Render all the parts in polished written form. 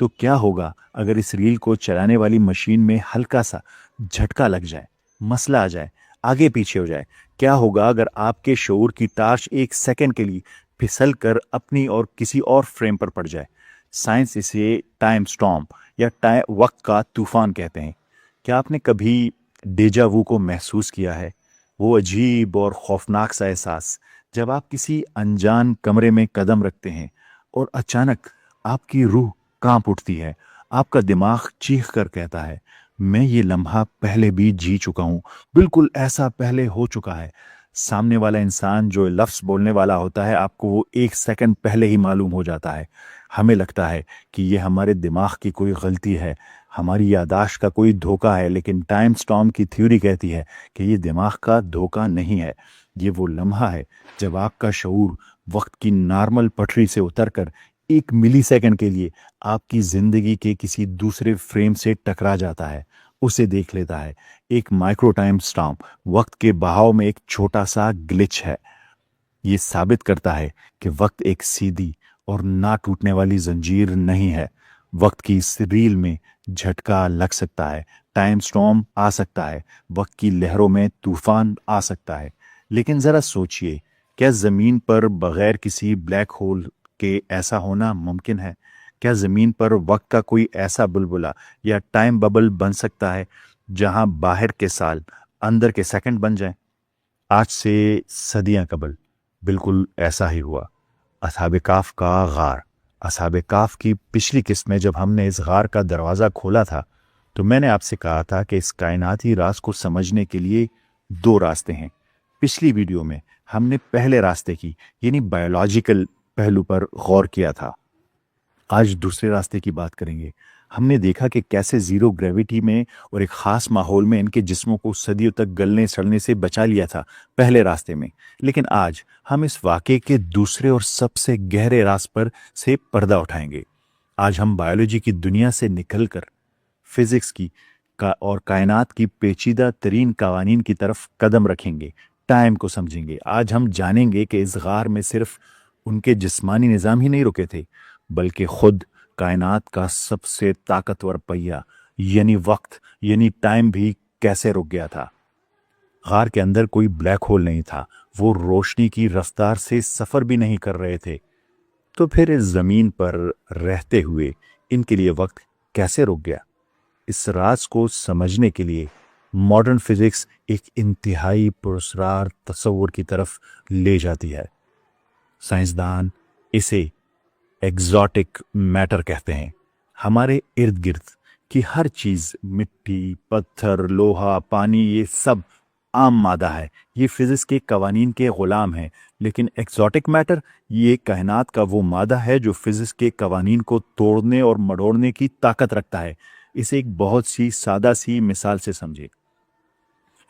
تو کیا ہوگا اگر اس ریل کو چلانے والی مشین میں ہلکا سا جھٹکا لگ جائے، مسئلہ آ جائے، آگے پیچھے ہو جائے؟ کیا ہوگا اگر آپ کے شعور کی ٹارچ ایک سیکنڈ کے لیے پھسل کر اپنی اور کسی اور فریم پر پڑ جائے؟ سائنس اسے ٹائم سٹارم یا وقت کا طوفان کہتے ہیں۔ کیا آپ نے کبھی ڈیجا وو کو محسوس کیا ہے؟ وہ عجیب اور خوفناک سا احساس جب آپ کسی انجان کمرے میں قدم رکھتے ہیں اور اچانک آپ کی روح کانپ اٹھتی ہے، آپ کا دماغ چیخ کر کہتا ہے میں یہ لمحہ پہلے بھی جی چکا ہوں، بالکل ایسا پہلے ہو چکا ہے۔ سامنے والا انسان جو لفظ بولنے والا ہوتا ہے آپ کو وہ ایک سیکنڈ پہلے ہی معلوم ہو جاتا ہے۔ ہمیں لگتا ہے کہ یہ ہمارے دماغ کی کوئی غلطی ہے، ہماری یاداشت کا کوئی دھوکہ ہے، لیکن ٹائم سٹارم کی تھیوری کہتی ہے کہ یہ دماغ کا دھوکہ نہیں ہے، یہ وہ لمحہ ہے جب آپ کا شعور وقت کی نارمل پٹری سے اتر کر ایک ملی سیکنڈ کے لیے آپ کی زندگی کے کسی دوسرے فریم سے ٹکرا جاتا ہے، اسے دیکھ لیتا ہے۔ ایک مائکرو ٹائم سٹارم وقت کے بہاؤ میں ایک چھوٹا سا گلچ ہے۔ یہ ثابت کرتا ہے کہ وقت ایک سیدھی اور نہ ٹوٹنے والی زنجیر نہیں ہے۔ وقت کی اس ریل میں جھٹکا لگ سکتا ہے، ٹائم سٹارم آ سکتا ہے، وقت کی لہروں میں طوفان آ سکتا ہے، لیکن ذرا سوچئے، کیا زمین پر بغیر کسی بلیک ہول کے ایسا ہونا ممکن ہے؟ کیا زمین پر وقت کا کوئی ایسا بلبلا یا ٹائم ببل بن سکتا ہے جہاں باہر کے سال اندر کے سیکنڈ بن جائیں؟ آج سے صدیاں قبل بالکل ایسا ہی ہوا۔ اصحاب کہف کا غار۔ اصحاب کہف کی پچھلی قسط میں جب ہم نے اس غار کا دروازہ کھولا تھا تو میں نے آپ سے کہا تھا کہ اس کائناتی راز کو سمجھنے کے لیے دو راستے ہیں۔ پچھلی ویڈیو میں ہم نے پہلے راستے کی یعنی بایولوجیکل پہلو پر غور کیا تھا۔ آج دوسرے راستے کی بات کریں گے۔ ہم نے دیکھا کہ کیسے زیرو گریوٹی میں اور ایک خاص ماحول میں ان کے جسموں کو صدیوں تک گلنے سڑنے سے بچا لیا تھا پہلے راستے میں، لیکن آج ہم اس واقعے کے دوسرے اور سب سے گہرے راز پر سے پردہ اٹھائیں گے۔ آج ہم بایولوجی کی دنیا سے نکل کر فزکس کی اور کائنات کی پیچیدہ ترین قوانین کی طرف قدم رکھیں گے، ٹائم کو سمجھیں گے۔ آج ہم جانیں گے کہ اس غار میں صرف ان کے جسمانی نظام ہی نہیں رکے تھے، بلکہ خود کائنات کا سب سے طاقتور پہیہ یعنی وقت یعنی ٹائم بھی کیسے رک گیا تھا۔ غار کے اندر کوئی بلیک ہول نہیں تھا، وہ روشنی کی رفتار سے سفر بھی نہیں کر رہے تھے۔ تو پھر اس زمین پر رہتے ہوئے ان کے لیے وقت کیسے رک گیا؟ اس راز کو سمجھنے کے لیے ماڈرن فزکس ایک انتہائی پراسرار تصور کی طرف لے جاتی ہے۔ سائنسدان اسے ایگزاٹک میٹر کہتے ہیں۔ ہمارے ارد گرد کی ہر چیز، مٹی، پتھر، لوہا، پانی، یہ سب عام مادہ ہے، یہ فزکس کے قوانین کے غلام ہیں، لیکن ایگزاٹک میٹر یہ کائنات کا وہ مادہ ہے جو فزکس کے قوانین کو توڑنے اور مڑوڑنے کی طاقت رکھتا ہے۔ اسے ایک بہت سی سادہ سی مثال سے سمجھے۔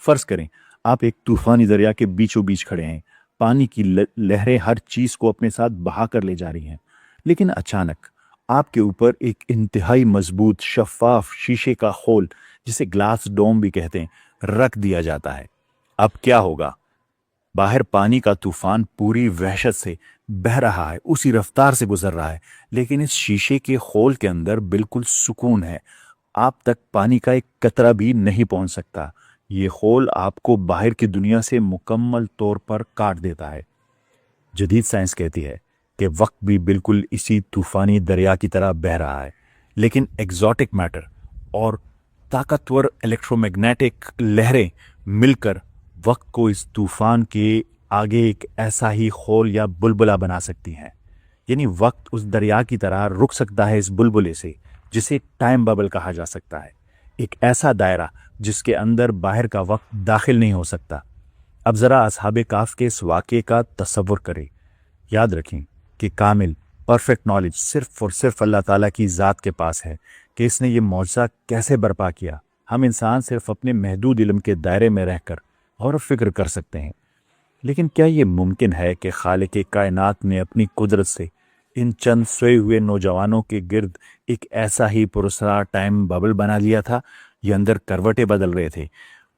فرض کریں آپ ایک طوفانی دریا کے بیچوں بیچ کھڑے ہیں، پانی کی لہریں ہر چیز کو اپنے ساتھ بہا کر لے جا رہی ہیں، لیکن اچانک آپ کے اوپر ایک انتہائی مضبوط شفاف شیشے کا خول، جسے گلاس ڈوم بھی کہتے ہیں، رکھ دیا جاتا ہے۔ اب کیا ہوگا؟ باہر پانی کا طوفان پوری وحشت سے بہہ رہا ہے، اسی رفتار سے گزر رہا ہے، لیکن اس شیشے کے خول کے اندر بالکل سکون ہے۔ آپ تک پانی کا ایک قطرہ بھی نہیں پہنچ سکتا۔ یہ خول آپ کو باہر کی دنیا سے مکمل طور پر کاٹ دیتا ہے۔ جدید سائنس کہتی ہے کہ وقت بھی بالکل اسی طوفانی دریا کی طرح بہہ رہا ہے، لیکن ایگزاٹک میٹر اور طاقتور الیکٹرو میگنیٹک لہریں مل کر وقت کو اس طوفان کے آگے ایک ایسا ہی خول یا بلبلا بنا سکتی ہیں۔ یعنی وقت اس دریا کی طرح رک سکتا ہے اس بلبلے سے، جسے ٹائم ببل کہا جا سکتا ہے، ایک ایسا دائرہ جس کے اندر باہر کا وقت داخل نہیں ہو سکتا۔ اب ذرا اصحاب کہف کے اس واقعے کا تصور کریں۔ یاد رکھیں کہ کامل پرفیکٹ نالج صرف اور صرف اللہ تعالیٰ کی ذات کے پاس ہے کہ اس نے یہ معجزہ کیسے برپا کیا۔ ہم انسان صرف اپنے محدود علم کے دائرے میں رہ کر غور و فکر کر سکتے ہیں، لیکن کیا یہ ممکن ہے کہ خالق کائنات نے اپنی قدرت سے ان چند سوئے ہوئے نوجوانوں کے گرد ایک ایسا ہی پراسرار ٹائم ببل بنا لیا تھا؟ یہ اندر کروٹیں بدل رہے تھے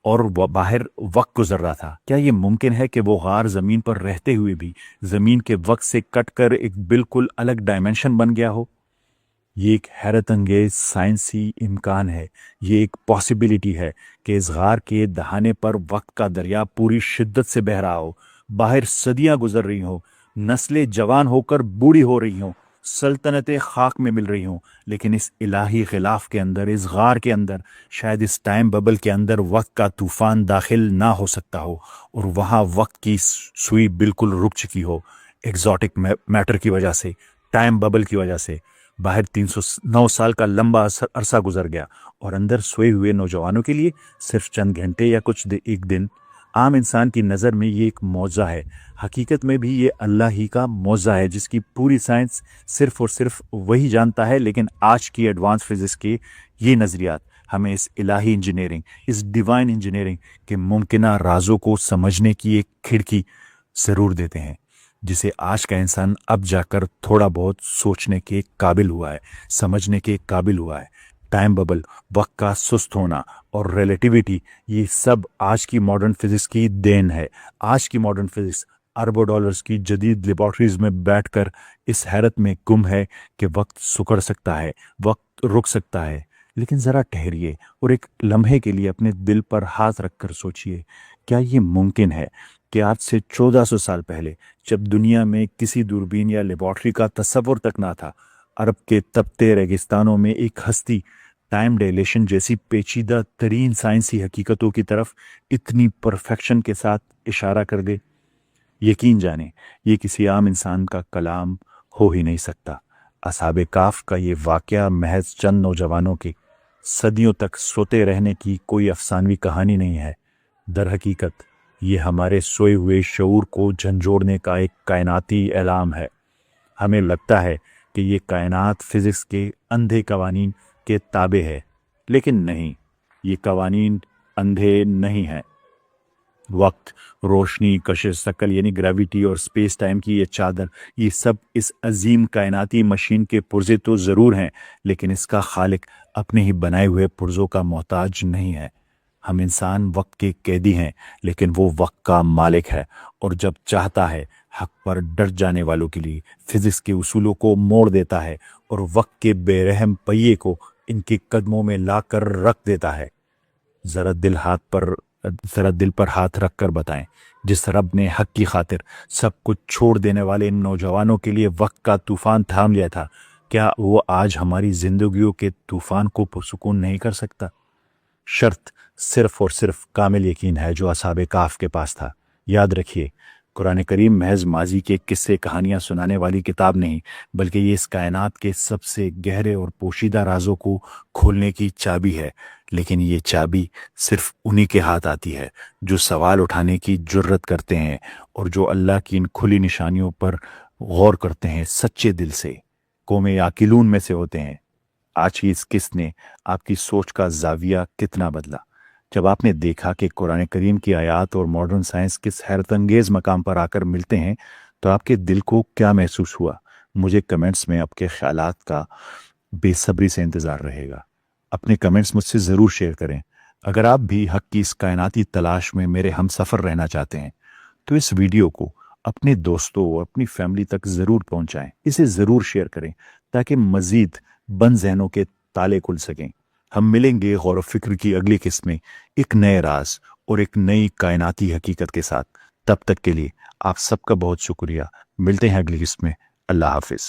اور باہر وقت گزر رہا تھا۔ کیا یہ ممکن ہے کہ وہ غار زمین پر رہتے ہوئے بھی زمین کے وقت سے کٹ کر ایک بالکل الگ ڈائمنشن بن گیا ہو؟ یہ ایک حیرت انگیز سائنسی امکان ہے، یہ ایک پاسبلٹی ہے کہ اس غار کے دہانے پر وقت کا دریا پوری شدت سے بہہ رہا ہو، باہر صدیاں گزر رہی ہوں، نسلیں جوان ہو کر بوڑھی ہو رہی ہوں، سلطنتیں خاک میں مل رہی ہوں، لیکن اس الہی غلاف کے اندر، اس غار کے اندر، شاید اس ٹائم ببل کے اندر وقت کا طوفان داخل نہ ہو سکتا ہو، اور وہاں وقت کی سوئی بالکل رک چکی ہو، ایگزوٹک میٹر کی وجہ سے، ٹائم ببل کی وجہ سے۔ باہر 309 سال کا لمبا عرصہ گزر گیا، اور اندر سوئے ہوئے نوجوانوں کے لیے صرف چند گھنٹے یا ایک دن۔ عام انسان کی نظر میں یہ ایک معجزہ ہے، حقیقت میں بھی یہ اللہ ہی کا معجزہ ہے، جس کی پوری سائنس صرف اور صرف وہی جانتا ہے۔ لیکن آج کی ایڈوانس فزکس کے یہ نظریات ہمیں اس الہی انجینئرنگ، اس ڈیوائن انجینئرنگ کے ممکنہ رازوں کو سمجھنے کی ایک کھڑکی ضرور دیتے ہیں، جسے آج کا انسان اب جا کر تھوڑا بہت سوچنے کے قابل ہوا ہے، سمجھنے کے قابل ہوا ہے۔ ٹائم ببل، وقت کا سست ہونا اور ریلیٹیوٹی، یہ سب آج کی ماڈرن فزکس کی دین ہے۔ آج کی ماڈرن فزکس اربوں ڈالرز کی جدید لیبارٹریز میں بیٹھ کر اس حیرت میں گم ہے کہ وقت سکڑ سکتا ہے، وقت رک سکتا ہے۔ لیکن ذرا ٹھہریے اور ایک لمحے کے لیے اپنے دل پر ہاتھ رکھ کر سوچئے، کیا یہ ممکن ہے کہ آج سے 1400 سال پہلے، جب دنیا میں کسی دوربین یا لیبارٹری کا تصور تک نہ تھا، عرب کے تپتے ریگستانوں میں ایک ہستی ٹائم ڈائلیشن جیسی پیچیدہ ترین سائنسی حقیقتوں کی طرف اتنی پرفیکشن کے ساتھ اشارہ کر دے؟ یقین جانیں، یہ کسی عام انسان کا کلام ہو ہی نہیں سکتا۔ اصحاب کہف کا یہ واقعہ محض چند نوجوانوں کے صدیوں تک سوتے رہنے کی کوئی افسانوی کہانی نہیں ہے۔ در حقیقت یہ ہمارے سوئے ہوئے شعور کو جھنجھوڑنے کا ایک کائناتی اعلام ہے۔ ہمیں لگتا ہے کہ یہ کائنات فزکس کے اندھے قوانین کے تابع ہے، لیکن نہیں، یہ قوانین اندھے نہیں ہیں۔ وقت، روشنی، کشش ثقل یعنی گریویٹی اور سپیس ٹائم کی یہ چادر، یہ سب اس عظیم کائناتی مشین کے پرزے تو ضرور ہیں، لیکن اس کا خالق اپنے ہی بنائے ہوئے پرزوں کا محتاج نہیں ہے۔ ہم انسان وقت کے قیدی ہیں، لیکن وہ وقت کا مالک ہے، اور جب چاہتا ہے حق پر ڈٹ جانے والوں کے لیے فزکس کے اصولوں کو موڑ دیتا ہے، اور وقت کے بے رحم پہیے کو ان کے قدموں میں لا کر رکھ دیتا ہے۔ ذرا دل پر ہاتھ رکھ کر بتائیں، جس رب نے حق کی خاطر سب کچھ چھوڑ دینے والے ان نوجوانوں کے لیے وقت کا طوفان تھام لیا تھا، کیا وہ آج ہماری زندگیوں کے طوفان کو پرسکون نہیں کر سکتا؟ شرط صرف اور صرف کامل یقین ہے، جو اصحاب کہف کے پاس تھا۔ یاد رکھیے، قرآن کریم محض ماضی کے قصے کہانیاں سنانے والی کتاب نہیں، بلکہ یہ اس کائنات کے سب سے گہرے اور پوشیدہ رازوں کو کھولنے کی چابی ہے۔ لیکن یہ چابی صرف انہی کے ہاتھ آتی ہے جو سوال اٹھانے کی جرت کرتے ہیں، اور جو اللہ کی ان کھلی نشانیوں پر غور کرتے ہیں سچے دل سے، قوم یعقلون میں سے ہوتے ہیں۔ آج کی اس قسط نے آپ کی سوچ کا زاویہ کتنا بدلا؟ جب آپ نے دیکھا کہ قرآن کریم کی آیات اور ماڈرن سائنس کس حیرت انگیز مقام پر آ کر ملتے ہیں، تو آپ کے دل کو کیا محسوس ہوا؟ مجھے کمنٹس میں آپ کے خیالات کا بے صبری سے انتظار رہے گا۔ اپنے کمنٹس مجھ سے ضرور شیئر کریں۔ اگر آپ بھی حق کی اس کائناتی تلاش میں میرے ہم سفر رہنا چاہتے ہیں، تو اس ویڈیو کو اپنے دوستوں اور اپنی فیملی تک ضرور پہنچائیں، اسے ضرور شیئر کریں، تاکہ مزید بند ذہنوں کے تالے کھل سکیں۔ ہم ملیں گے غور و فکر کی اگلی قسط میں ایک نئے راز اور ایک نئی کائناتی حقیقت کے ساتھ۔ تب تک کے لیے آپ سب کا بہت شکریہ۔ ملتے ہیں اگلی قسط میں۔ اللہ حافظ۔